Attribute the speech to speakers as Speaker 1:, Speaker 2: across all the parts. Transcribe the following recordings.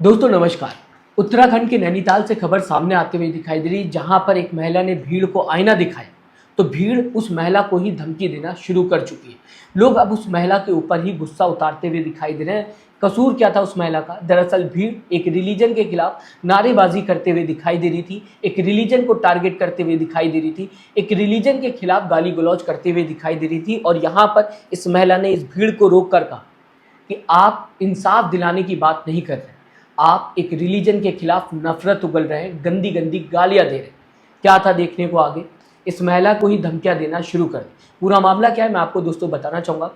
Speaker 1: दोस्तों नमस्कार। उत्तराखंड के नैनीताल से खबर सामने आते हुए दिखाई दे रही, जहां पर एक महिला ने भीड़ को आईना दिखाया तो भीड़ उस महिला को ही धमकी देना शुरू कर चुकी है। लोग अब उस महिला के ऊपर ही गुस्सा उतारते हुए दिखाई दे रहे हैं। कसूर क्या था उस महिला का? दरअसल भीड़ एक रिलीजन के खिलाफ नारेबाजी करते हुए दिखाई दे रही थी, एक रिलीजन को टारगेट करते हुए दिखाई दे रही थी, एक रिलीजन के खिलाफ गाली गलौज करते हुए दिखाई दे रही थी। और यहाँ पर इस महिला ने इस भीड़ को रोक कर कहा कि आप इंसाफ दिलाने की बात नहीं कर रहे, आप एक रिलीजन के खिलाफ नफरत उगल रहे हैं, गंदी गंदी गालियां दे रहे हैं। क्या था देखने को आगे? इस महिला को ही धमकियां देना शुरू कर दी। पूरा मामला क्या है मैं आपको दोस्तों बताना चाहूँगा।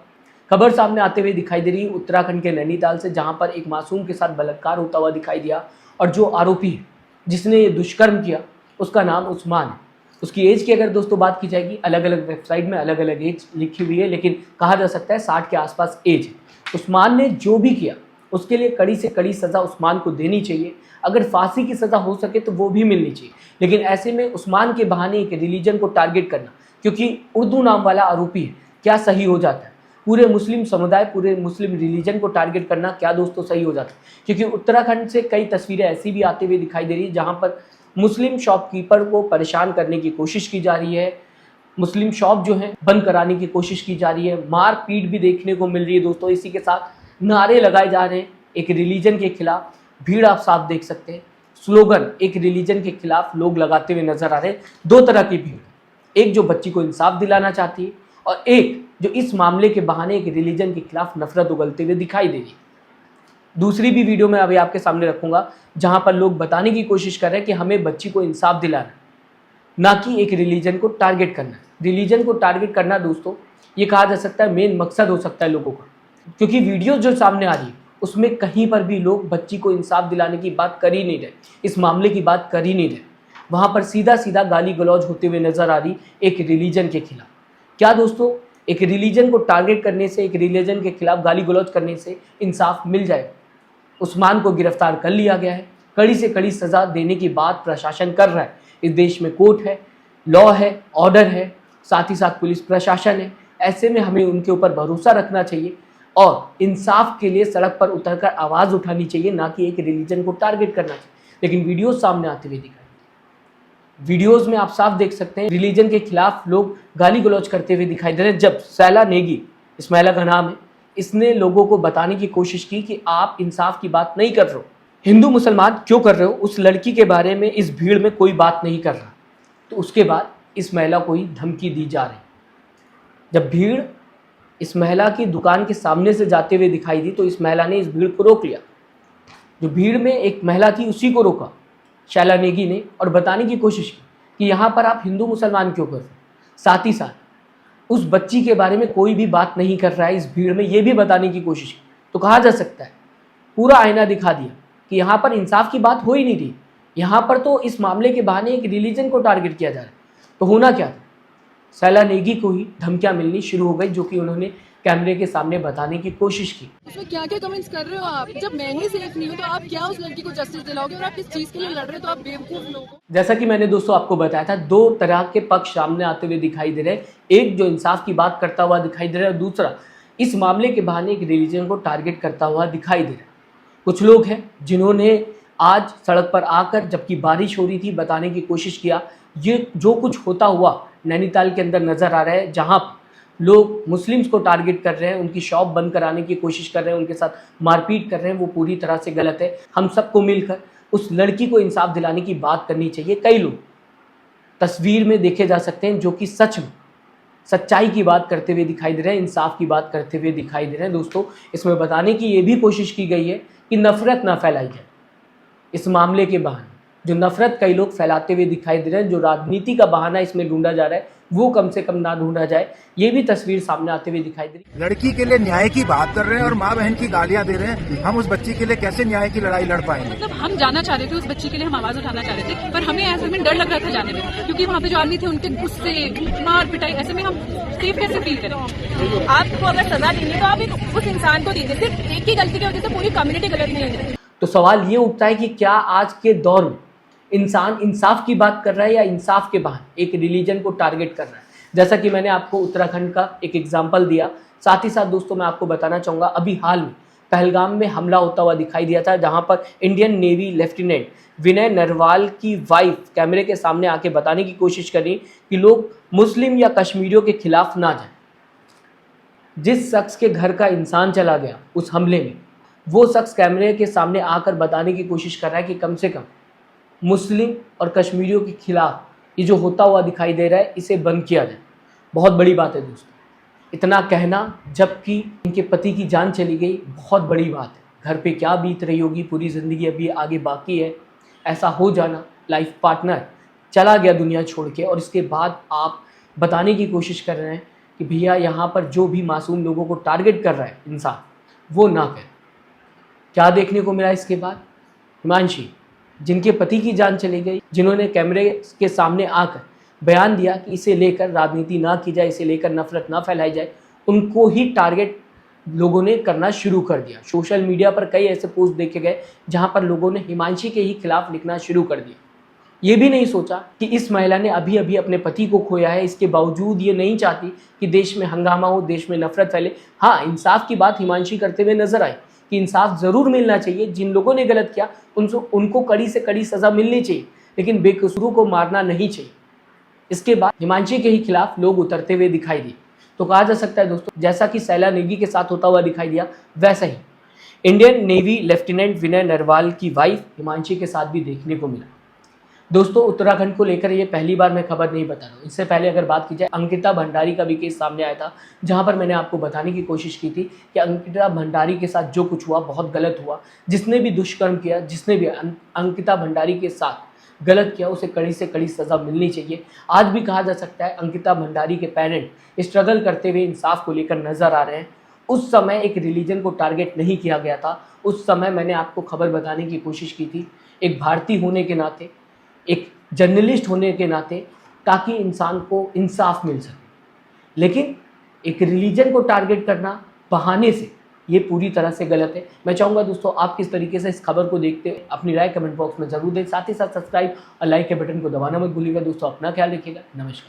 Speaker 1: खबर सामने आते हुए दिखाई दे रही है उत्तराखंड के नैनीताल से, जहां पर एक मासूम के साथ बलात्कार होता हुआ दिखाई दिया। और जो आरोपी है जिसने ये दुष्कर्म किया उसका नाम उस्मान है। उसकी एज की अगर दोस्तों बात की जाएगी, अलग अलग वेबसाइट में अलग अलग एज लिखी हुई है, लेकिन कहा जा सकता है 60 के आसपास एज है। उस्मान ने जो भी किया उसके लिए कड़ी से कड़ी सज़ा उस्मान को देनी चाहिए। अगर फांसी की सज़ा हो सके तो वो भी मिलनी चाहिए। लेकिन ऐसे में उस्मान के बहाने एक रिलीजन को टारगेट करना, क्योंकि उर्दू नाम वाला आरोपी है, क्या सही हो जाता है? पूरे मुस्लिम समुदाय, पूरे मुस्लिम रिलीजन को टारगेट करना क्या दोस्तों सही हो जाता है? क्योंकि उत्तराखंड से कई तस्वीरें ऐसी भी आते हुए दिखाई दे रही है जहाँ पर मुस्लिम शॉपकीपर को परेशान करने की कोशिश की जा रही है, मुस्लिम शॉप जो है बंद कराने की कोशिश की जा रही है, मार पीट भी देखने को मिल रही है दोस्तों। इसी के साथ नारे लगाए जा रहे हैं एक रिलीजन के खिलाफ। भीड़ आप साफ देख सकते हैं, स्लोगन एक रिलीजन के खिलाफ लोग लगाते हुए नजर आ रहे हैं। दो तरह की भीड़, एक जो बच्ची को इंसाफ दिलाना चाहती है और एक जो इस मामले के बहाने एक रिलीजन के खिलाफ नफरत उगलते हुए दिखाई दे रही है। दूसरी भी वीडियो मैं अभी आपके सामने रखूंगा जहां पर लोग बताने की कोशिश कर रहे हैं कि हमें बच्ची को इंसाफ दिलाना, ना कि एक रिलीजन को टारगेट करना। रिलीजन को टारगेट करना दोस्तों ये कहा जा सकता है मेन मकसद हो सकता है लोगों का, क्योंकि वीडियो जो सामने आ रही है उसमें कहीं पर भी लोग बच्ची को इंसाफ दिलाने की बात कर ही नहीं रहे, इस मामले की बात कर ही नहीं रहे। वहाँ पर सीधा सीधा गाली गलौज होते हुए नजर आ रही एक रिलीजन के खिलाफ। क्या दोस्तों एक रिलीजन को टारगेट करने से, एक रिलीजन के खिलाफ गाली गलौज करने से इंसाफ मिल जाएगा? उस्मान को गिरफ्तार कर लिया गया है, कड़ी से कड़ी सज़ा देने की बात प्रशासन कर रहा है। इस देश में कोर्ट है, लॉ है, ऑर्डर है, साथ ही साथ पुलिस प्रशासन है। ऐसे में हमें उनके ऊपर भरोसा रखना चाहिए और इंसाफ के लिए सड़क पर उतरकर आवाज़ उठानी चाहिए, ना कि एक रिलीजन को टारगेट करना चाहिए। लेकिन वीडियोस सामने आते हुए दिखाई, वीडियोस में आप साफ देख सकते हैं रिलीजन के खिलाफ लोग गाली गलौज करते हुए दिखाई दे रहे हैं। जब सैला नेगी, इस महिला का नाम है, इसने लोगों को बताने की कोशिश की कि आप इंसाफ की बात नहीं कर रहे हो, हिंदू मुसलमान क्यों कर रहे हो, उस लड़की के बारे में इस भीड़ में कोई बात नहीं कर रहा। तो उसके बाद इस महिला को ही धमकी दी जा रही। जब भीड़ इस महिला की दुकान के सामने से जाते हुए दिखाई दी तो इस महिला ने इस भीड़ को रोक लिया। जो भीड़ में एक महिला थी उसी को रोका शैला नेगी ने और बताने की कोशिश की कि यहाँ पर आप हिंदू मुसलमान क्यों कर रहे हो। साथ ही साथ उस बच्ची के बारे में कोई भी बात नहीं कर रहा है इस भीड़ में, ये भी बताने की कोशिश की। तो कहा जा सकता है पूरा आईना दिखा दिया कि यहाँ पर इंसाफ की बात हो ही नहीं रही। यहाँ पर तो इस मामले के बहाने एक रिलीजन को टारगेट किया जा रहा है। तो होना क्या था? सैला नेगी को ही धमकियां मिलनी शुरू हो गई, जो कि उन्होंने कैमरे के सामने बताने की कोशिश की।
Speaker 2: उसमें क्या क्या कमेंट्स कर रहे हो आप? जब मैं ही सेफ नहीं हूँ तो आप क्या उस लड़की को जस्टिस दिलाओगे? और आप किस चीज के लिए लड़ रहे हो? तो आप बेवकूफ लोग हो।
Speaker 1: जैसा कि मैंने दोस्तों आपको बताया था, दो तरह के पक्ष सामने आते हुए दिखाई दे रहे हैं। एक जो इंसाफ की बात करता हुआ दिखाई दे रहा है, दूसरा इस मामले के बहाने एक रिलीजन को टारगेट करता हुआ दिखाई दे रहा है। कुछ लोग हैं जिन्होंने आज सड़क पर आकर, जबकि बारिश हो रही थी, बताने की कोशिश किया ये जो कुछ होता हुआ नैनीताल के अंदर नजर आ रहा है, जहां लोग मुस्लिम्स को टारगेट कर रहे हैं, उनकी शॉप बंद कराने की कोशिश कर रहे हैं, उनके साथ मारपीट कर रहे हैं, वो पूरी तरह से गलत है। हम सबको मिलकर उस लड़की को इंसाफ दिलाने की बात करनी चाहिए। कई लोग तस्वीर में देखे जा सकते हैं जो कि सच में सच्चाई की बात करते हुए दिखाई दे रहे हैं, इंसाफ की बात करते हुए दिखाई दे रहे हैं। दोस्तों इसमें बताने की ये भी कोशिश की गई है कि नफरत ना फैलाई जाए। इस मामले के बहाने जो नफरत कई लोग फैलाते हुए दिखाई दे रहे हैं, जो राजनीति का बहाना इसमें ढूंढा जा रहा है, वो कम से कम ना ढूंढा जाए। ये भी तस्वीर सामने आते हुए दिखाई दे रही है।
Speaker 3: लड़की के लिए न्याय की बात कर रहे हैं और माँ बहन की गालियां दे रहे हैं। हम उस बच्ची के लिए कैसे न्याय की लड़ाई लड़ पाएंगे?
Speaker 2: मतलब हम जाना चाह रहे थे, उस बच्ची के लिए हम आवाज उठाना चाह रहे थे, पर हमें ऐसे में डर लग रहा था जाने में, क्योंकि वहाँ पे जो आदमी थे उनके गुस्से, मार पिटाई, ऐसे में हम सेफ कैसे फील करें? आपको अगर सजा देंगे तो आप उस इंसान को दीजिए। सिर्फ एक की गलती की वजह से पूरी कम्युनिटी गलत नहीं है।
Speaker 1: तो सवाल ये उठता है कि क्या आज के दौर में इंसान इंसाफ की बात कर रहा है या इंसाफ के बहाने एक रिलीजन को टारगेट कर रहा है? जैसा कि मैंने आपको उत्तराखंड का एक एग्जाम्पल दिया, साथ ही साथ दोस्तों मैं आपको बताना चाहूँगा अभी हाल में पहलगाम में हमला होता हुआ दिखाई दिया था, जहां पर इंडियन नेवी लेफ्टिनेंट विनय नरवाल की वाइफ कैमरे के सामने आके बताने की कोशिश करी कि लोग मुस्लिम या कश्मीरियों के खिलाफ ना जाएं। जिस शख्स के घर का इंसान चला गया उस हमले में, वो शख्स कैमरे के सामने आकर बताने की कोशिश कर रहा है कि कम से कम मुस्लिम और कश्मीरियों के खिलाफ ये जो होता हुआ दिखाई दे रहा है इसे बंद किया जाए। बहुत बड़ी बात है दोस्तों, इतना कहना जबकि इनके पति की जान चली गई, बहुत बड़ी बात है। घर पे क्या बीत रही होगी, पूरी ज़िंदगी अभी आगे बाकी है। ऐसा हो जाना, लाइफ पार्टनर चला गया दुनिया छोड़ के, और इसके बाद आप बताने की कोशिश कर रहे हैं कि भैया यहाँ पर जो भी मासूम लोगों को टारगेट कर रहा है इंसान, वो ना करे। क्या देखने को मिला इसके बाद? हिमांशी, जिनके पति की जान चली गई, जिन्होंने कैमरे के सामने आकर बयान दिया कि इसे लेकर राजनीति ना की जाए, इसे लेकर नफरत ना फैलाई जाए, उनको ही टारगेट लोगों ने करना शुरू कर दिया। सोशल मीडिया पर कई ऐसे पोस्ट देखे गए जहां पर लोगों ने हिमांशी के ही खिलाफ लिखना शुरू कर दिया। ये भी नहीं सोचा कि इस महिला ने अभी अभी अपने पति को खोया है, इसके बावजूद ये नहीं चाहती कि देश में हंगामा हो, देश में नफरत फैले। हाँ, इंसाफ की बात हिमांशी करते हुए नजर आई कि इंसाफ ज़रूर मिलना चाहिए, जिन लोगों ने गलत किया उनको कड़ी से कड़ी सज़ा मिलनी चाहिए, लेकिन बेकसूरों को मारना नहीं चाहिए। इसके बाद हिमांशी के ही खिलाफ लोग उतरते हुए दिखाई दिए। तो कहा जा सकता है दोस्तों, जैसा कि सैला नेगी के साथ होता हुआ दिखाई दिया, वैसा ही इंडियन नेवी लेफ्टिनेंट विनय नरवाल की वाइफ हिमांशी के साथ भी देखने को मिला। दोस्तों, उत्तराखंड को लेकर ये पहली बार मैं खबर नहीं बता रहा हूँ। इससे पहले अगर बात की जाए, अंकिता भंडारी का भी केस सामने आया था, जहाँ पर मैंने आपको बताने की कोशिश की थी कि अंकिता भंडारी के साथ जो कुछ हुआ बहुत गलत हुआ। जिसने भी दुष्कर्म किया, जिसने भी अंकिता भंडारी के साथ गलत किया, उसे कड़ी से कड़ी सज़ा मिलनी चाहिए। आज भी कहा जा सकता है अंकिता भंडारी के पेरेंट स्ट्रगल करते हुए इंसाफ को लेकर नजर आ रहे हैं। उस समय एक रिलीजन को टारगेट नहीं किया गया था। उस समय मैंने आपको खबर बताने की कोशिश की थी, एक भारतीय होने के नाते, एक जर्नलिस्ट होने के नाते, ताकि इंसान को इंसाफ मिल सके। लेकिन एक रिलीजन को टारगेट करना बहाने से, ये पूरी तरह से गलत है। मैं चाहूँगा दोस्तों, आप किस तरीके से इस खबर को देखते हैं, अपनी राय कमेंट बॉक्स में जरूर दें। साथ ही साथ सब्सक्राइब और लाइक के बटन को दबाना मत भूलिएगा। दोस्तों, अपना ख्याल रखिएगा। नमस्कार।